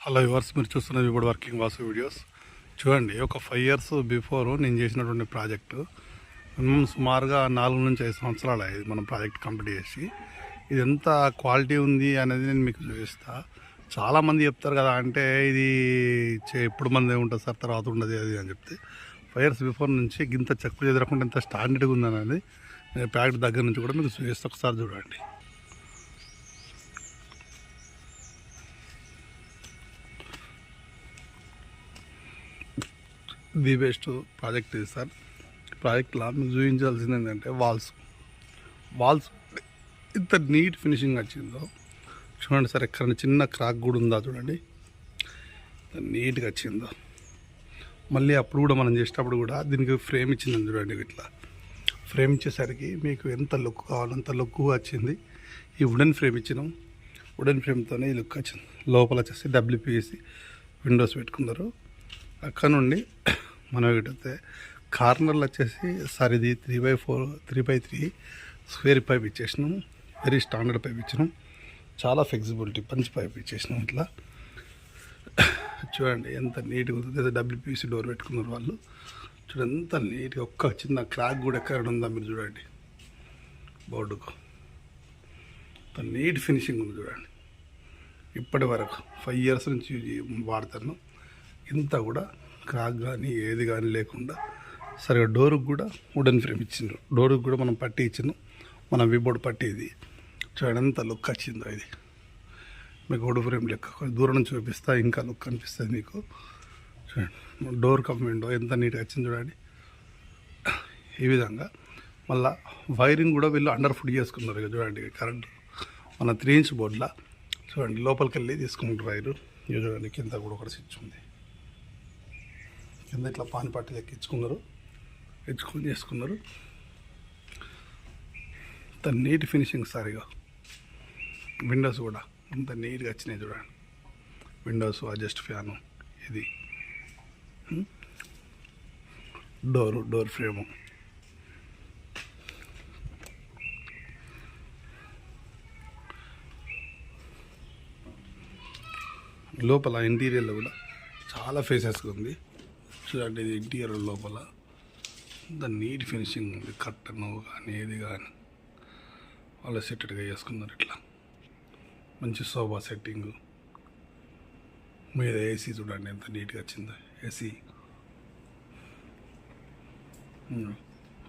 Hello viewers, మీరు చూస్తున్నది ఇప్పుడు వర్కింగ్ వాసు వీడియోస్. చూడండి, ఒక 5 years బిఫోర్ నేను చేసినటువంటి ప్రాజెక్టు సుమారుగా 4 నుంచి 5 సంవత్సరాలు అయ్యింది మనం ప్రాజెక్ట్ కంప్లీట్ చేసి. ఇది ఎంత క్వాలిటీ ఉంది అనేది నేను మీకు చూపిస్తా. చాలామంది చెప్తారు కదా, అంటే ఇది ఎప్పుడు మంది ఉంటుంది సార్, తర్వాత ఉండదు అది అని చెప్తే 5 years బిఫోర్ నుంచి ఇంత చెక్కు చెదరకుండా ఎంత స్టాండర్డ్గా ఉందనేది నేను ప్రాజెక్ట్ దగ్గర నుంచి కూడా మీకు చూపిస్తా. ఒకసారి చూడండి. ది బెస్ట్ ప్రాజెక్ట్ ఇది సార్. ప్రాజెక్ట్లో మీకు చూపించాల్సింది ఏంటంటే వాల్స్ ఇంత నీట్ ఫినిషింగ్ వచ్చిందో చూడండి సార్. ఎక్కడ చిన్న క్రాక్ కూడా ఉందా చూడండి, నీట్గా వచ్చిందో. మళ్ళీ అప్పుడు కూడా మనం చేసేటప్పుడు కూడా దీనికి ఫ్రేమ్ ఇచ్చిందని చూడండి. ఇట్లా ఫ్రేమ్ ఇచ్చేసరికి మీకు ఎంత లుక్ కావాలంత లుక్ వచ్చింది. ఈ వుడెన్ ఫ్రేమ్ ఇచ్చినాం, వుడెన్ ఫ్రేమ్తోనే ఈ లుక్ వచ్చింది. లోపల వచ్చేసి డబ్ల్యూపీఎస్సి విండోస్ పెట్టుకున్నారు. అక్కడ నుండి మనం ఏంటంటే కార్నర్లు వచ్చేసి సార్ ఇది 3x3 స్క్వేర్ పైప్ ఇచ్చేసినాం. వెరీ స్టాండర్డ్ పైప్ ఇచ్చినాం, చాలా ఫ్లెక్సిబిలిటీ పంచ్ పైప్ ఇచ్చేసినాం. ఇట్లా చూడండి ఎంత నీట్గా ఉంది. డబ్ల్యూపీసీ డోర్ పెట్టుకున్నారు వాళ్ళు. చూడండి ఎంత నీట్గా, ఒక్క చిన్న క్రాక్ కూడా ఎక్కడ ఉందా మీరు చూడండి. బోర్డుకు నీట్ ఫినిషింగ్ ఉంది చూడండి. ఇప్పటి వరకు 5 years నుంచి వాడతాను, ఇంత కూడా క్రాక్ కానీ ఏది కానీ లేకుండా సరిగా. డోరుకు కూడా వుడెన్ ఫ్రేమ్ ఇచ్చిండ్రు, డోరుకు కూడా మనం పట్టి ఇచ్చినాం, మన విబోర్డ్ పట్టి. ఇది చూడండి ఎంత లుక్ వచ్చిందో. ఇది మీకు వుడ్ ఫ్రేమ్ లెక్క దూరం నుంచి చూపిస్తా, ఇంకా లుక్ అనిపిస్తుంది మీకు. చూడండి డోర్ కమ్ విండో ఎంత నీట్గా వచ్చింది చూడండి. ఈ విధంగా మళ్ళీ వైరింగ్ కూడా వీళ్ళు అండర్ ఫుట్ చేసుకున్నారు. ఇక చూడండి కరెంట్ మన 3 inch బోర్డులా చూడండి లోపలికి వెళ్ళి తీసుకుంటారు వైరు. ఇక చూడండి కింద కూడా ఒక స్విచ్ ఉంది. కింద ఇట్లా పాని పట్టి ఎక్కించుకున్నారు, చేసుకున్నారు. అంత నీట్ ఫినిషింగ్ సారిగా. విండోస్ కూడా అంత నీట్గా వచ్చినాయి చూడండి. విండోస్, అడ్జస్ట్ ఫ్యాను, ఇది డోర్ ఫ్రేము. లోపల ఇంటీరియర్లో కూడా చాలా ఫేసెస్గా ఉంది చూడండి. ఇది ఇంటీరియర్ లోపల అంత నీట్ ఫినిషింగ్ ఉంది. కట్టను కానీ ఏది కానీ వాళ్ళు సెట్టెడ్గా చేసుకున్నారు. ఇట్లా మంచి సోఫా సెట్టింగు మీద. ఏసీ చూడండి ఎంత నీట్గా వచ్చిందో. AC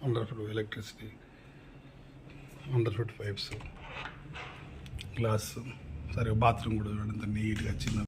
under foot electricity, under foot pipes, glass. సరే బాత్రూమ్ కూడా చూడండి ఎంత నీట్గా వచ్చిందో.